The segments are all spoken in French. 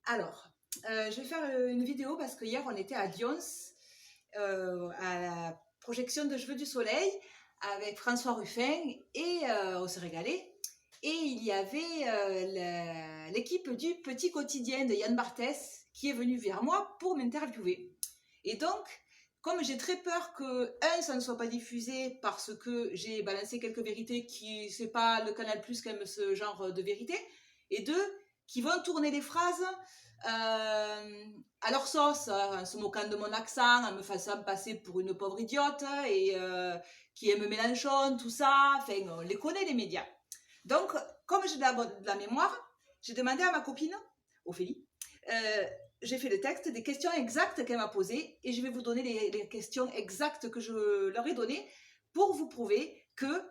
Alors, je vais faire une vidéo parce que hier on était à Lyons, à la projection de Cheveux du Soleil avec François Ruffin et on s'est régalé. Et il y avait l'équipe du Petit Quotidien de Yann Barthès qui est venue vers moi pour m'interviewer. Et donc, comme j'ai très peur que, ça ne soit pas diffusé parce que j'ai balancé quelques vérités qui, c'est pas le Canal Plus qui aime ce genre de vérité, et deux, qui vont tourner les phrases à leur sauce, en se moquant de mon accent, en me faisant passer pour une pauvre idiote, et qui aime Mélenchon, tout ça, enfin, on les connaît les médias. Donc, comme j'ai de la mémoire, j'ai demandé à ma copine, Ophélie, j'ai fait le texte des questions exactes qu'elle m'a posées et je vais vous donner les questions exactes que je leur ai données pour vous prouver qu'il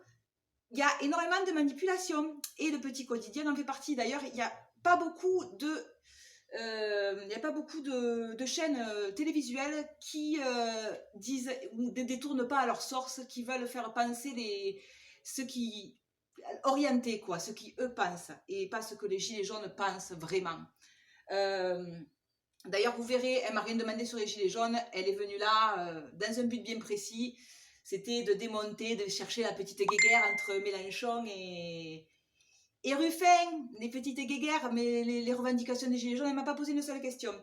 y a énormément de manipulation et le Petit Quotidien en fait partie. D'ailleurs, il n'y a pas beaucoup de chaînes télévisuelles qui disent ou ne détournent pas à leur source, qui veulent faire penser ceux qui orienter quoi, ce qui eux pensent et pas ce que les gilets jaunes pensent vraiment. D'ailleurs, vous verrez, elle m'a rien demandé sur les gilets jaunes, elle est venue là dans un but bien précis, c'était de démonter, de chercher la petite guéguerre entre Mélenchon et Ruffin, les petites guéguerres, mais les revendications des gilets jaunes, elle ne m'a pas posé une seule question.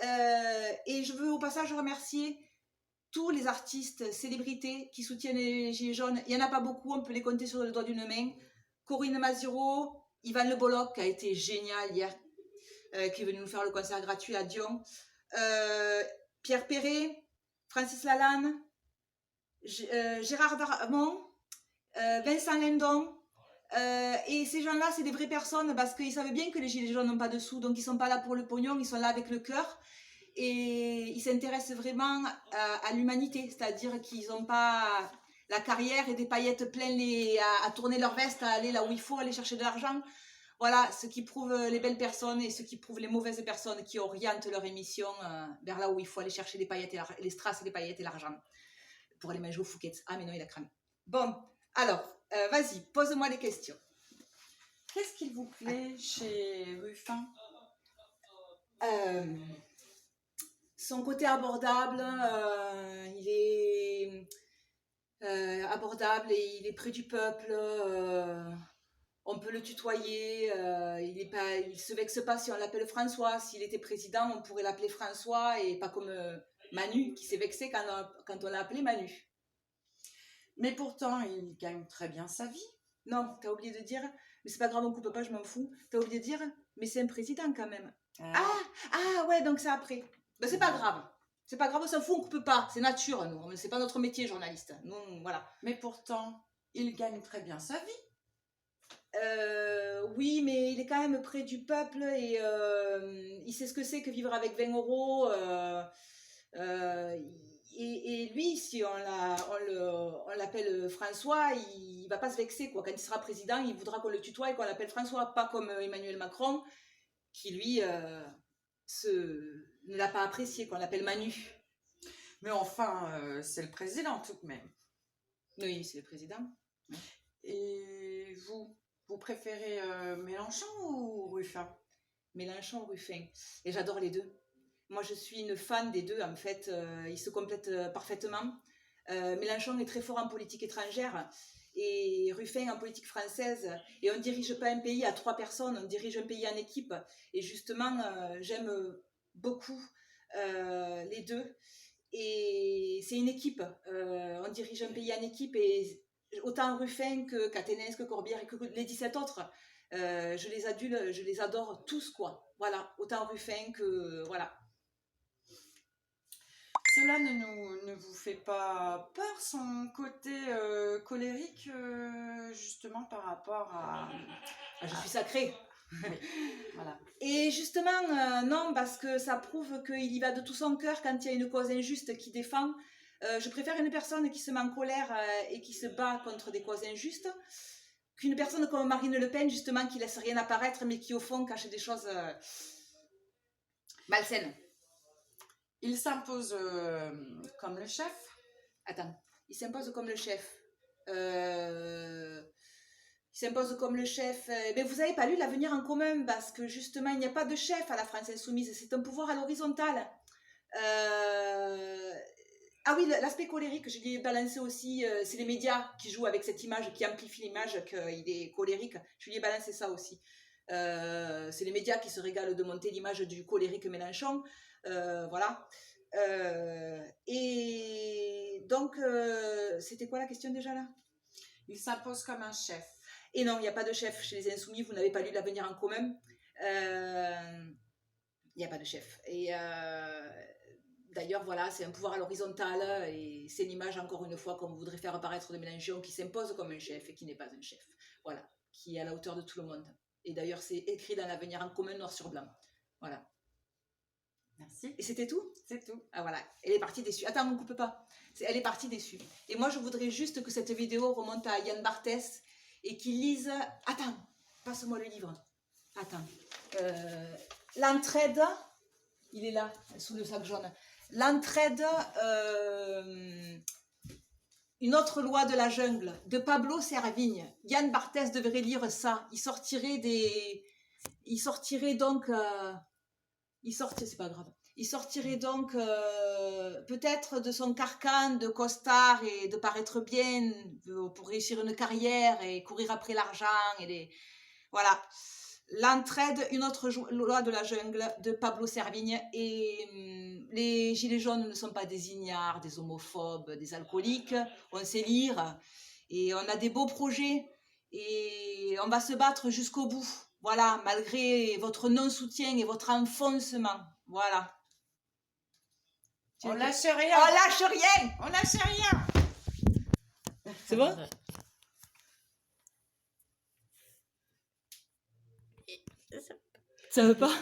Et je veux au passage remercier tous les artistes, célébrités qui soutiennent les gilets jaunes. Il n'y en a pas beaucoup, on peut les compter sur le doigt d'une main. Corinne Mazuro, Ivan Le Bolloc, qui a été génial hier, qui est venu nous faire le concert gratuit à Dion. Pierre Perret, Francis Lalanne, Gérard Darmon, Vincent Lindon. Et ces gens-là, c'est des vraies personnes parce qu'ils savent bien que les gilets jaunes n'ont pas de sous, donc ils ne sont pas là pour le pognon, ils sont là avec le cœur. Et ils s'intéressent vraiment à l'humanité, c'est-à-dire qu'ils n'ont pas la carrière et des paillettes pleines à tourner leur veste, à aller là où il faut, aller chercher de l'argent. Voilà, ce qui prouve les belles personnes et ce qui prouve les mauvaises personnes qui orientent leur émission vers là où il faut aller chercher les paillettes et les strass et les paillettes et l'argent pour aller manger au Fouquet. Ah mais non, il a cramé. Bon, alors, vas-y, pose-moi des questions. Qu'est-ce qu'il vous plaît chez Ruffin? Son côté abordable, il est abordable et il est près du peuple. On peut le tutoyer. Il se vexe pas si on l'appelle François. S'il était président, on pourrait l'appeler François et pas comme Manu qui s'est vexé quand on l'a appelé Manu. Mais pourtant, il gagne très bien sa vie. Non, t'as oublié de dire, mais c'est pas grave, on coupe pas, je m'en fous. T'as oublié de dire, mais c'est un président quand même. Ah ouais, donc c'est après. Ben, c'est pas grave. C'est pas grave, on s'en fout, on coupe pas. C'est nature, nous. C'est pas notre métier, journaliste. Nous, voilà. Mais pourtant, il gagne très bien sa vie. Oui, mais il est quand même près du peuple et il sait ce que c'est que vivre avec 20 euros. Et lui, si on l'appelle François, il va pas se vexer, quoi. Quand il sera président, il voudra qu'on le tutoie et qu'on l'appelle François, pas comme Emmanuel Macron, qui lui ne l'a pas apprécié, qu'on l'appelle Manu. Mais enfin, c'est le président tout de même. Oui, c'est le président. Et vous préférez Mélenchon ou Ruffin? Mélenchon ou Ruffin. Et j'adore les deux. Moi, je suis une fan des deux, en fait. Ils se complètent parfaitement. Mélenchon est très fort en politique étrangère et Ruffin en politique française. Et on ne dirige pas un pays à 3 personnes, on dirige un pays en équipe. Et justement, j'aime beaucoup les deux. Et c'est une équipe. On dirige un pays en équipe et autant Ruffin que Caténès, que Corbière et que les 17 autres, je les adore tous, quoi. Voilà, autant Ruffin que... Voilà. Cela ne vous fait pas peur, son côté colérique, justement, par rapport à... Je suis sacrée. Oui, voilà. Et justement, non, parce que ça prouve qu'il y va de tout son cœur quand il y a une cause injuste qu'il défend. Je préfère une personne qui se met en colère et qui se bat contre des causes injustes qu'une personne comme Marine Le Pen, justement, qui laisse rien apparaître, mais qui, au fond, cache des choses malsaines. Il s'impose comme le chef. Attends, il s'impose comme le chef. Il qui s'impose comme le chef. Mais vous n'avez pas lu l'Avenir en commun, parce que justement, il n'y a pas de chef à la France insoumise, c'est un pouvoir à l'horizontale. Ah oui, l'aspect colérique, je l'ai balancé aussi, c'est les médias qui jouent avec cette image, qui amplifient l'image qu'il est colérique. Je lui ai balancé ça aussi. C'est les médias qui se régalent de monter l'image du colérique Mélenchon. Voilà. Et donc, c'était quoi la question déjà là? Il s'impose comme un chef. Et non, il n'y a pas de chef chez les Insoumis, vous n'avez pas lu l'Avenir en commun. Il n'y a pas de chef. Et d'ailleurs, voilà, c'est un pouvoir à l'horizontale et c'est l'image, encore une fois, qu'on voudrait faire apparaître de Mélenchon, qui s'impose comme un chef et qui n'est pas un chef. Voilà, qui est à la hauteur de tout le monde. Et d'ailleurs, c'est écrit dans l'Avenir en commun, noir sur blanc. Voilà. Merci. Et c'était tout? C'est tout. Ah voilà, elle est partie déçue. Attends, on ne coupe pas. Elle est partie déçue. Et moi, je voudrais juste que cette vidéo remonte à Yann Barthès et qu'il lise... Attends, passe-moi le livre. Attends. L'entraide, il est là, sous le sac jaune. L'entraide, une autre loi de la jungle, de Pablo Servigne. Yann Barthès devrait lire ça. Il sortirait donc... c'est pas grave. Il sortirait donc peut-être de son carcan de costard et de paraître bien pour réussir une carrière et courir après l'argent. Voilà. L'entraide, une autre loi de la jungle de Pablo Servigne. Et les gilets jaunes ne sont pas des ignares, des homophobes, des alcooliques. On sait lire et on a des beaux projets et on va se battre jusqu'au bout. Voilà, malgré votre non-soutien et votre enfoncement. Voilà. On lâche rien. On lâche rien. On lâche rien. C'est bon? Ça veut pas?